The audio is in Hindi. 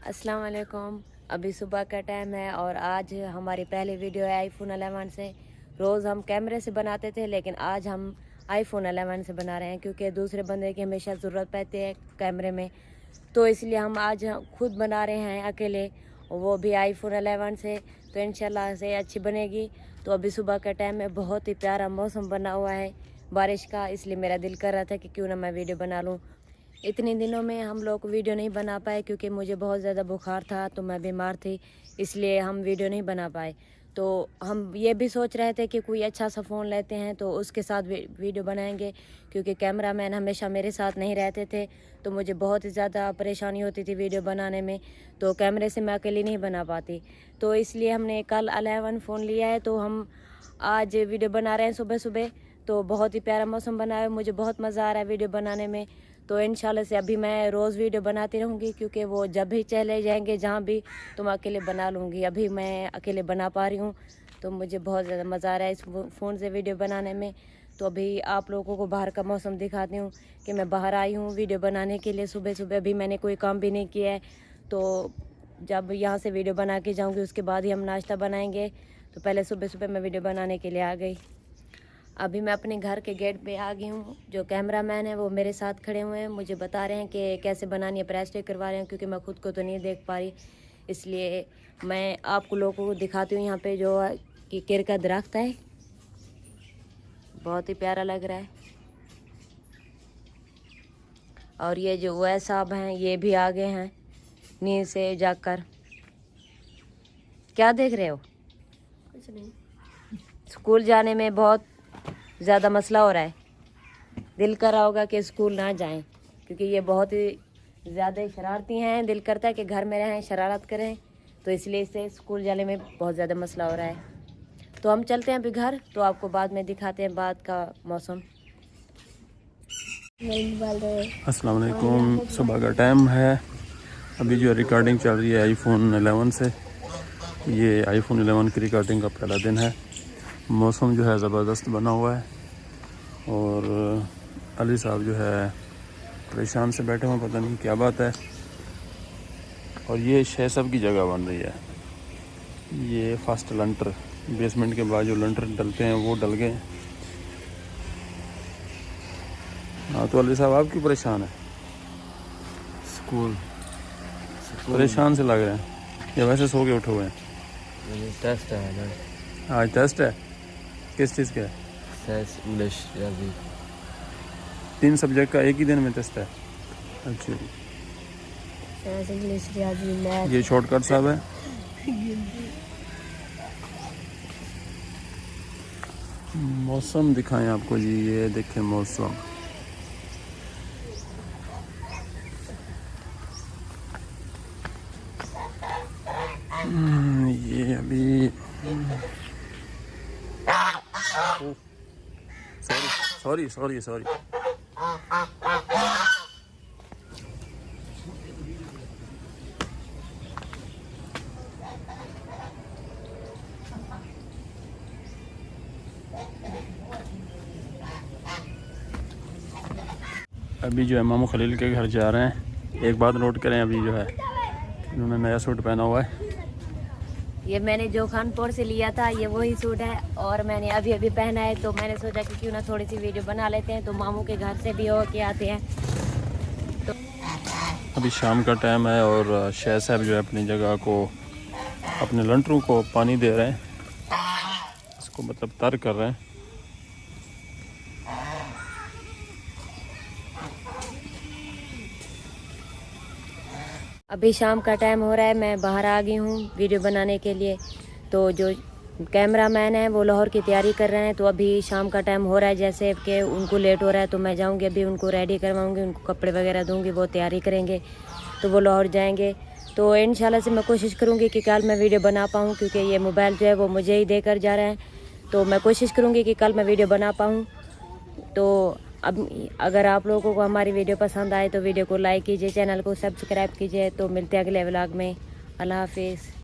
अस्सलाम वालेकुम। अभी सुबह का टाइम है और आज हमारी पहली वीडियो है आईफोन 11 से। रोज़ हम कैमरे से बनाते थे लेकिन आज हम आईफोन 11 से बना रहे हैं क्योंकि दूसरे बंदे की हमेशा ज़रूरत पड़ती है कैमरे में, तो इसलिए हम आज खुद बना रहे हैं अकेले, वो भी आईफोन 11 से। तो इंशाल्लाह से अच्छी बनेगी। तो अभी सुबह का टाइम है, बहुत ही प्यारा मौसम बना हुआ है बारिश का, इसलिए मेरा दिल कर रहा था कि क्यों ना मैं वीडियो बना लूँ। इतने दिनों में हम लोग वीडियो नहीं बना पाए क्योंकि मुझे बहुत ज़्यादा बुखार था, तो मैं बीमार थी, इसलिए हम वीडियो नहीं बना पाए। तो हम ये भी सोच रहे थे कि कोई अच्छा सा फ़ोन लेते हैं तो उसके साथ वीडियो बनाएंगे, क्योंकि कैमरामैन हमेशा मेरे साथ नहीं रहते थे, तो मुझे बहुत ही ज़्यादा परेशानी होती थी वीडियो बनाने में, तो कैमरे से मैं अकेली नहीं बना पाती। तो इसलिए हमने कल 11 फ़ोन लिया है, तो हम आज वीडियो बना रहे हैं सुबह सुबह। तो बहुत ही प्यारा मौसम बना है, मुझे बहुत मज़ा आ रहा है वीडियो बनाने में। तो इंशाल्लाह से अभी मैं रोज़ वीडियो बनाती रहूँगी, क्योंकि वो जब भी चले जाएंगे जहाँ भी, तो मैं अकेले बना लूँगी। अभी मैं अकेले बना पा रही हूँ, तो मुझे बहुत ज़्यादा मज़ा आ रहा है इस फ़ोन से वीडियो बनाने में। तो अभी आप लोगों को बाहर का मौसम दिखाती हूँ कि मैं बाहर आई हूँ वीडियो बनाने के लिए सुबह सुबह। अभी मैंने कोई काम भी नहीं किया है, तो जब यहाँ से वीडियो बना के जाऊँगी उसके बाद ही हम नाश्ता बनाएंगे। तो पहले सुबह सुबह मैं वीडियो बनाने के लिए आ गई। अभी मैं अपने घर के गेट पे आ गई हूँ। जो कैमरामैन है वो मेरे साथ खड़े हुए हैं, मुझे बता रहे हैं कि कैसे बनानी है, प्रेस्टिक करवा रहे हैं, क्योंकि मैं खुद को तो नहीं देख पा रही, इसलिए मैं आपको लोगों को दिखाती हूँ। यहाँ पे जो कि केर का दरख्त है, बहुत ही प्यारा लग रहा है। और ये जो वह साहब हैं ये भी आ गए हैं नींद से जाकर। क्या देख रहे हो? कुछ नहीं। स्कूल जाने में बहुत ज़्यादा मसला हो रहा है, दिल कर रहा होगा कि स्कूल ना जाएं, क्योंकि ये बहुत ही ज़्यादा शरारती हैं। दिल करता है कि घर में रहें, शरारत करें, तो इसलिए इसे स्कूल जाने में बहुत ज़्यादा मसला हो रहा है। तो हम चलते हैं अभी घर, तो आपको बाद में दिखाते हैं बाद का मौसम। अस्सलाम वालेकुम। सुबह का टाइम है, अभी जो रिकॉर्डिंग चल रही है आईफोन 11 से। ये आईफोन 11 की रिकॉर्डिंग का पहला दिन है। मौसम जो है ज़बरदस्त बना हुआ है और अली साहब जो है परेशान से बैठे हुए, पता नहीं क्या बात है। और ये शेख साहब की जगह बन रही है। ये फर्स्ट लंटर, बेसमेंट के बाद जो लंटर डलते हैं वो डल गए। हाँ, तो अली साहब आप क्यों परेशान है? स्कूल परेशान से लग रहे हैं या वैसे सो के उठे हुए हैं? टेस्ट है ना, आज टेस्ट है। किस चीज़ का है? साइंस, इंग्लिश, अरबी। 3 सब्जेक्ट का एक ही दिन में टेस्ट है। अच्छा जी, इंग्लिश, रियाजी, मैथ। ये शॉर्टकट साहब है। मौसम दिखाएं आपको जी, ये देखें मौसम। ये अभी सॉरी सॉरी सॉरी। अभी जो है मामू खलील के घर जा रहे हैं। एक बात नोट करें, अभी जो है इन्होंने नया सूट पहना हुआ है। ये मैंने जो खानपुर से लिया था, ये वही सूट है और मैंने अभी अभी पहना है, तो मैंने सोचा कि क्यों ना थोड़ी सी वीडियो बना लेते हैं। तो मामू के घर से भी हो के आते हैं। तो अभी शाम का टाइम है और शेख साहब जो है अपनी जगह को, अपने लंटरों को पानी दे रहे हैं, इसको मतलब तर कर रहे हैं। अभी शाम का टाइम हो रहा है, मैं बाहर आ गई हूँ वीडियो बनाने के लिए। तो जो कैमरामैन है वो लाहौर की तैयारी कर रहे हैं। तो अभी शाम का टाइम हो रहा है, जैसे कि उनको लेट हो रहा है, तो मैं जाऊँगी अभी उनको रेडी करवाऊँगी, उनको कपड़े वगैरह दूँगी, वो तैयारी करेंगे, तो वो लाहौर जाएंगे। तो इंशाल्लाह से मैं कोशिश करूँगी कि कल मैं वीडियो बना पाऊँ, क्योंकि ये मोबाइल जो है वो मुझे ही देकर जा रहे हैं। तो मैं कोशिश करूँगी कि कल मैं वीडियो बना पाऊँ। तो अब अगर आप लोगों को हमारी वीडियो पसंद आए तो वीडियो को लाइक कीजिए, चैनल को सब्सक्राइब कीजिए। तो मिलते हैं अगले व्लॉग में। अल्लाह हाफिज़।